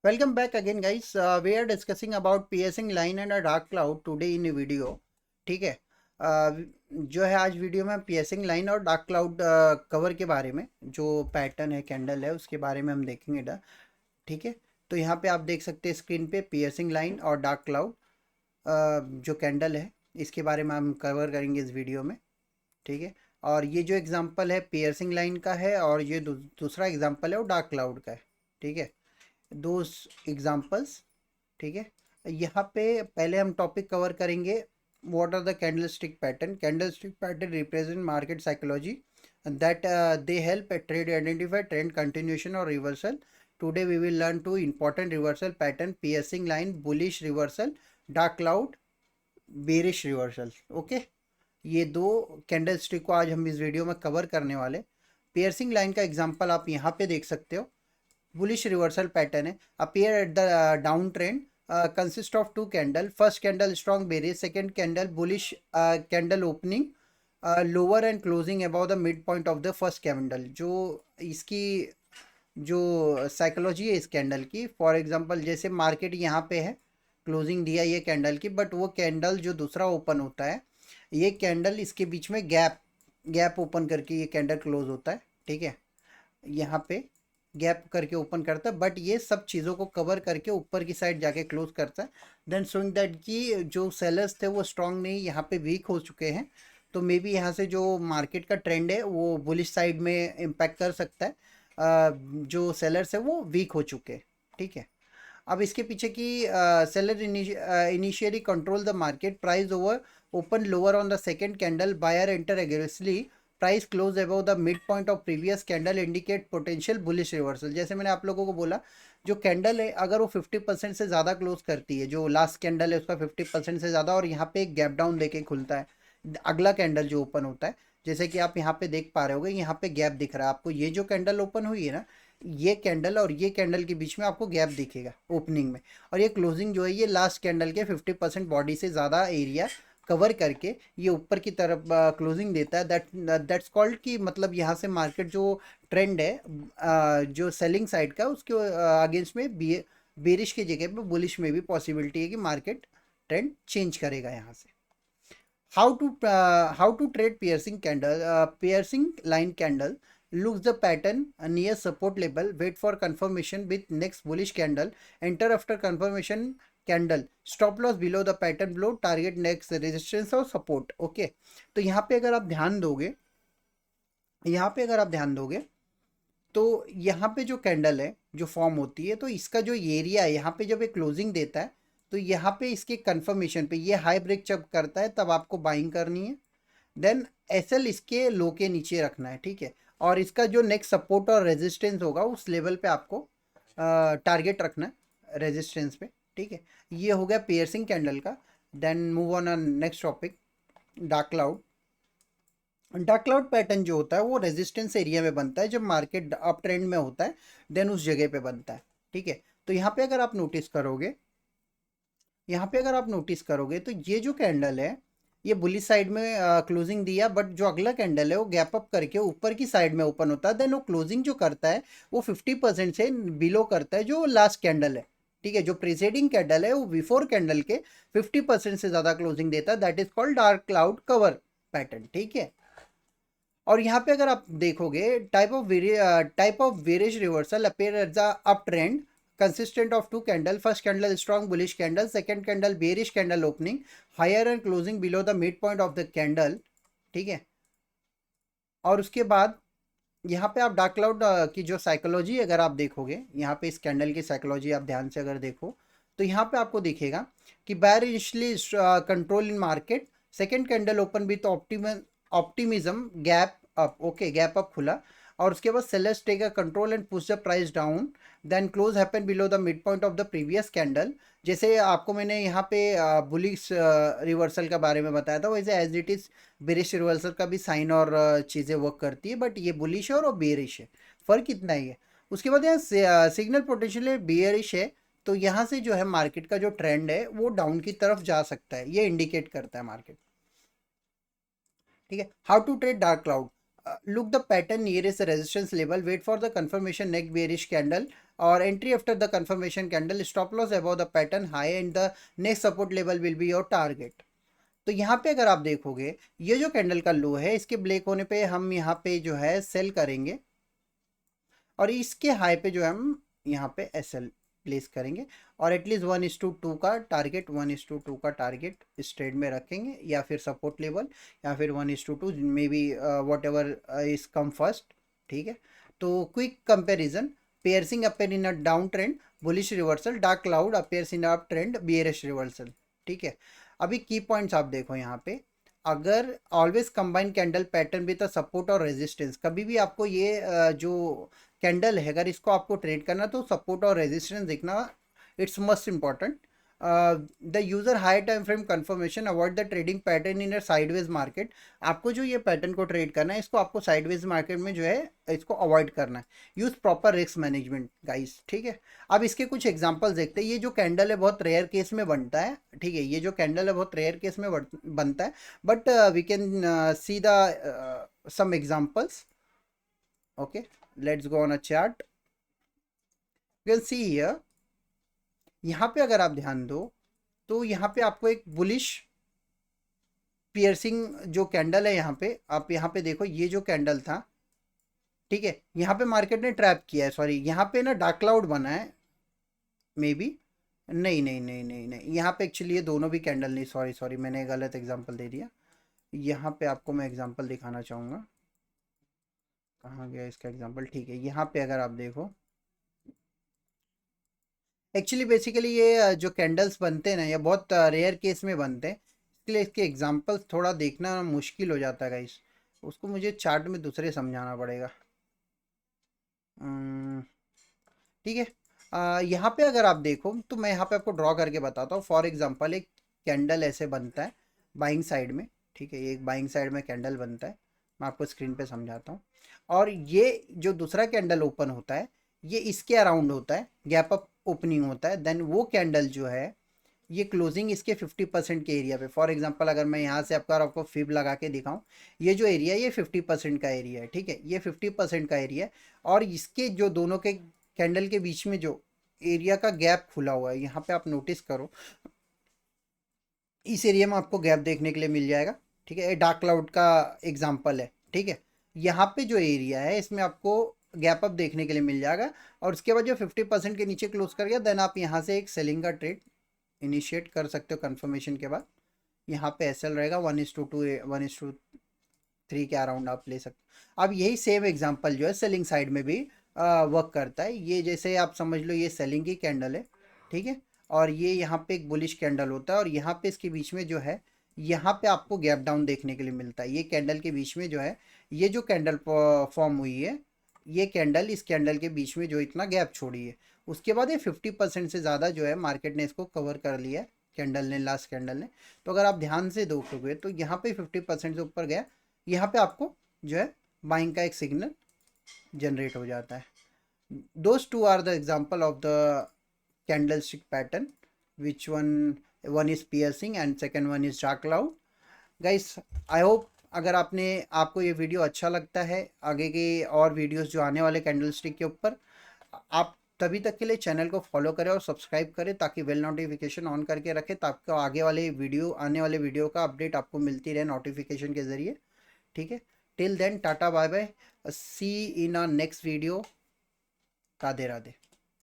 Welcome back again, guys. We are discussing about piercing line and a dark cloud today in a video. ठीक है। जो है आज video में piercing line और dark cloud कवर के बारे में जो पैटर्न है कैंडल है उसके बारे में हम देखेंगे ठीक है। तो यहाँ पे आप देख सकते हैं स्क्रीन पे piercing line और dark cloud जो कैंडल है इसके बारे में हम कवर करेंगे इस वीडियो में। ठीक है। और ये जो एग्जांपल है piercing line का है और ये दूसरा एग्जांपल है वो dark cloud का है। ठीक है। दो एग्जांपल्स। ठीक है। यहाँ पे पहले हम टॉपिक कवर करेंगे what are the candlestick pattern. Candlestick pattern represent market psychology that they help a trade identify trend continuation और reversal. Today we will learn two important reversal pattern, piercing line, bullish reversal, dark cloud, bearish reversal. Okay. ये दो candlestick को आज हम इस video में cover करने वाले। पियर्सिंग लाइन का एग्जांपल आप यहाँ पे देख सकते हो। बुलिश रिवर्सल पैटर्न है। Appear at the down trend, consist of two candle. First candle strong bearish, second candle bullish candle opening lower and closing above the midpoint of the first candle। जो इसकी जो psychology है इस candle की, for example जैसे market यहाँ पे है, क्लोजिंग दिया ये कैंडल की, बट वो कैंडल जो दूसरा ओपन होता है, ये कैंडल इसके बीच में गैप ओपन करके ये कैंडल क्लोज होता है। ठीक है। यहाँ पे गैप करके ओपन करता है, बट ये सब चीज़ों को कवर करके ऊपर की साइड जाके क्लोज करता है। देन शोइंग दैट कि जो सेलर्स थे वो स्ट्रांग नहीं, यहाँ पे वीक हो चुके हैं। तो मे बी यहाँ से जो मार्केट का ट्रेंड है वो बुलिश साइड में इम्पैक्ट कर सकता है। जो सेलर्स है वो वीक हो चुके हैं। ठीक है। अब इसके पीछे की seller initially control the market, price over open lower on the second candle, buyer enter aggressively, price close above the mid point of previous candle, indicate potential bullish reversal. जैसे मैंने आप लोगों को बोला, जो कैंडल है अगर वो 50% से ज़्यादा क्लोज करती है, जो लास्ट कैंडल है उसका 50% से ज़्यादा, और यहाँ पे एक गैप डाउन देके खुलता है अगला कैंडल जो ओपन होता है, जैसे कि आप यहाँ पे देख पा रहे होगे, यहाँ पे गैप दिख रहा है आपको। ये जो कैंडल ओपन हुई है ना, ये कैंडल और ये कैंडल के बीच में आपको गैप दिखेगा ओपनिंग में, और ये क्लोजिंग जो है ये लास्ट कैंडल के 50% बॉडी से ज़्यादा एरिया कवर करके ये ऊपर की तरफ क्लोजिंग देता है। दैट्स कॉल्ड कि मतलब यहाँ से मार्केट जो ट्रेंड है जो सेलिंग साइड का, उसके अगेंस्ट में बेरिश की जगह पे बुलिश में भी पॉसिबिलिटी है कि मार्केट ट्रेंड चेंज करेगा यहाँ से। How to trade piercing candle, piercing line candle, looks the pattern near support level, wait for confirmation with next bullish candle, enter after confirmation candle, stop loss below the pattern below, target next resistance और support। Okay. तो यहाँ पे अगर आप ध्यान दोगे, तो यहाँ पे जो कैंडल है जो फॉर्म होती है, तो इसका जो एरिया है यहाँ पे जब ये क्लोजिंग देता है, तो यहाँ पे इसके कंफर्मेशन पे ये हाई ब्रेक जब करता है तब आपको बाइंग करनी है। देन एसएल इसके लो के नीचे रखना है। ठीक है। और इसका जो नेक्स्ट सपोर्ट और रेजिस्टेंस होगा उस लेवल पे आपको टारगेट रखना है, रेजिस्टेंस पे। ठीक है। ये हो गया पियर्सिंग कैंडल का। Then move on next topic, dark cloud. Dark cloud pattern जो होता है वो रेजिस्टेंस एरिया में बनता है, जब मार्केट अप ट्रेंड में होता है देन उस जगह पे बनता है। ठीक है। तो यहाँ पे अगर आप नोटिस करोगे, तो ये जो कैंडल है ये बुलिश साइड में क्लोजिंग दिया, बट जो अगला कैंडल है वो गैप अप करके ऊपर की साइड में ओपन होता है। देन वो क्लोजिंग जो करता है वो 50% से बिलो करता है जो लास्ट कैंडल है। ठीक है। जो प्रीसीडिंग कैंडल है वो बिफोर कैंडल के 50% से ज़्यादा क्लोजिंग देता है। That is called dark cloud cover pattern. ठीक है। और यहाँ पे अगर आप देखोगे, type of bearish reversal appear at the up trend, consistent of two candle, first candle strong bullish candle, second candle bearish candle opening, higher and closing below the midpoint of the candle। ठीक है। और उसके बाद यहाँ पे आप dark cloud की जो साइकोलॉजी अगर आप देखोगे, यहाँ पे इस कैंडल की साइकोलॉजी आप ध्यान से अगर देखो, तो यहाँ पे आपको दिखेगा कि buyer initially control in market, second candle open with optimism, gap up. Okay, gap up खुला, और उसके बाद sellers take a control and push the price down, then close happen below the mid point of the previous candle. जैसे आपको मैंने यहाँ पे bullish reversal का बारे में बताया था, वैसे as it is bearish reversal का भी साइन और चीज़ें वर्क करती है, बट ये बुलिश है और बेरिश है, फ़र्क इतना ही है। उसके बाद यहाँ सिग्नल पोटेंशियल बेरिश है, तो यहाँ से जो है मार्केट का जो ट्रेंड है वो डाउन की तरफ जा सकता है, ये इंडिकेट करता है मार्केट। ठीक है। How to trade dark cloud, look the pattern nearest the resistance level, wait for the confirmation next bearish candle, और entry after the confirmation candle, stop loss above the pattern high and the next support level will be your target. तो यहाँ पे अगर आप देखोगे ये जो candle का लो है, इसके ब्रेक होने पे हम यहाँ पे जो है सेल करेंगे और इसके हाई पे जो है हम यहाँ पे एसएल प्लेस करेंगे और एटलीस्ट 1:2 का टारगेट 1:2 का टारगेट इस ट्रेड में रखेंगे या फिर सपोर्ट लेवल या फिर 1:2 may be whatever is come first. ठीक है, तो quick comparison, piercing appear in a downtrend, bullish reversal, dark cloud appears in uptrend, bearish reversal. ठीक है, अभी की पॉइंट्स आप देखो यहाँ पे, अगर always combine candle pattern with a support और रेजिस्टेंस, कभी भी आपको ये जो कैंडल है अगर इसको आपको ट्रेड करना तो सपोर्ट और रेजिस्टेंस देखना, it's must important. The user high time frame confirmation, avoid the trading pattern in a sideways market. आपको जो ये पैटर्न को ट्रेड करना है इसको आपको साइडवेज मार्केट में जो है इसको अवॉइड करना है। Use proper risk management guys. ठीक है, अब इसके कुछ एग्जांपल्स देखते हैं। ये जो कैंडल है बहुत रेयर केस में बनता है। ठीक है, ये जो कैंडल है बहुत रेयर केस में बनता है, but we can see the some examples. Okay, let's go on a chart. You can see here, यहाँ पे अगर आप ध्यान दो तो यहाँ पे आपको एक बुलिश पियर्सिंग जो कैंडल है, यहाँ पे आप यहाँ पे देखो ये जो कैंडल था, ठीक है, यहाँ पे मार्केट ने ट्रैप किया है, सॉरी यहाँ पे ना डार्क क्लाउड बना है मे बी, नहीं नहीं नहीं नहीं नहीं, यहाँ पे एक्चुअली ये दोनों भी कैंडल नहीं, सॉरी सॉरी मैंने गलत एग्जांपल दे दिया। यहाँ पे आपको मैं एग्जांपल दिखाना चाहूँगा, कहाँ गया इसका एग्जांपल। ठीक है, यहाँ पे अगर आप देखो एक्चुअली बेसिकली ये जो कैंडल्स बनते हैं ना ये बहुत रेयर केस में बनते हैं, इसलिए इसके एग्जांपल्स थोड़ा देखना मुश्किल हो जाता है गाइस, उसको मुझे चार्ट में दूसरे समझाना पड़ेगा। ठीक है, यहाँ पे अगर आप देखो तो मैं यहाँ पे आपको ड्रॉ करके बताता हूँ। फॉर एग्जांपल एक कैंडल ऐसे बनता है बाइंग साइड में। ठीक है, ये एक बाइंग साइड में कैंडल बनता है, मैं आपको स्क्रीन पे समझाता हूँ। और ये जो दूसरा कैंडल ओपन होता है ये इसके अराउंड होता है, गैप अप ओपनिंग होता है, देन वो कैंडल जो है ये क्लोजिंग इसके 50% के एरिया पे। फॉर एग्जांपल अगर मैं यहाँ से आपको फिब लगा के दिखाऊं, ये जो एरिया है ये 50% का एरिया है। ठीक है, ये 50% का एरिया है और इसके जो दोनों के कैंडल के बीच में जो एरिया का गैप खुला हुआ है, यहाँ पे आप नोटिस करो इस एरिया में आपको गैप देखने के लिए मिल जाएगा। ठीक है, ये डार्क क्लाउड का एग्जाम्पल है। ठीक है, यहाँ पे जो एरिया है इसमें आपको गैप अप देखने के लिए मिल जाएगा और उसके बाद जो 50% के नीचे क्लोज कर गया, देन आप यहाँ से एक सेलिंग का ट्रेड इनिशिएट कर सकते हो कंफर्मेशन के बाद। यहाँ पे एसएल रहेगा 1:2 1:3 के अराउंड आप ले सकते हो। अब यही सेम एग्जांपल जो है सेलिंग साइड में भी वर्क करता है। ये जैसे आप समझ लो ये सेलिंग की कैंडल है, ठीक है, और ये यहाँ पे एक बुलिश कैंडल होता है और यहाँ पे इसके बीच में जो है यहाँ पे आपको गैप डाउन देखने के लिए मिलता है। ये कैंडल के बीच में जो है ये जो कैंडल फॉर्म हुई है, ये कैंडल इस कैंडल के बीच में जो इतना गैप छोड़ी है, उसके बाद ये 50% से ज़्यादा जो है मार्केट ने इसको कवर कर लिया है कैंडल ने, लास्ट कैंडल ने। तो अगर आप ध्यान से देखोगे तो यहाँ पे 50% से ऊपर गया, यहाँ पे आपको जो है बाइंग का एक सिग्नल जनरेट हो जाता है। Those two are the example of the candlestick pattern, which one is piercing and second one is dark cloud. Guys, I hope अगर आपको ये वीडियो अच्छा लगता है, आगे के और वीडियोस जो आने वाले कैंडलस्टिक के ऊपर, आप तभी तक के लिए चैनल को फॉलो करें और सब्सक्राइब करें ताकि बेल नोटिफिकेशन ऑन करके रखें ताकि आगे वाले वीडियो आने वाले वीडियो का अपडेट आपको मिलती रहे नोटिफिकेशन के ज़रिए। ठीक है, till then tata bye bye, see in a next video, Radhe Radhe.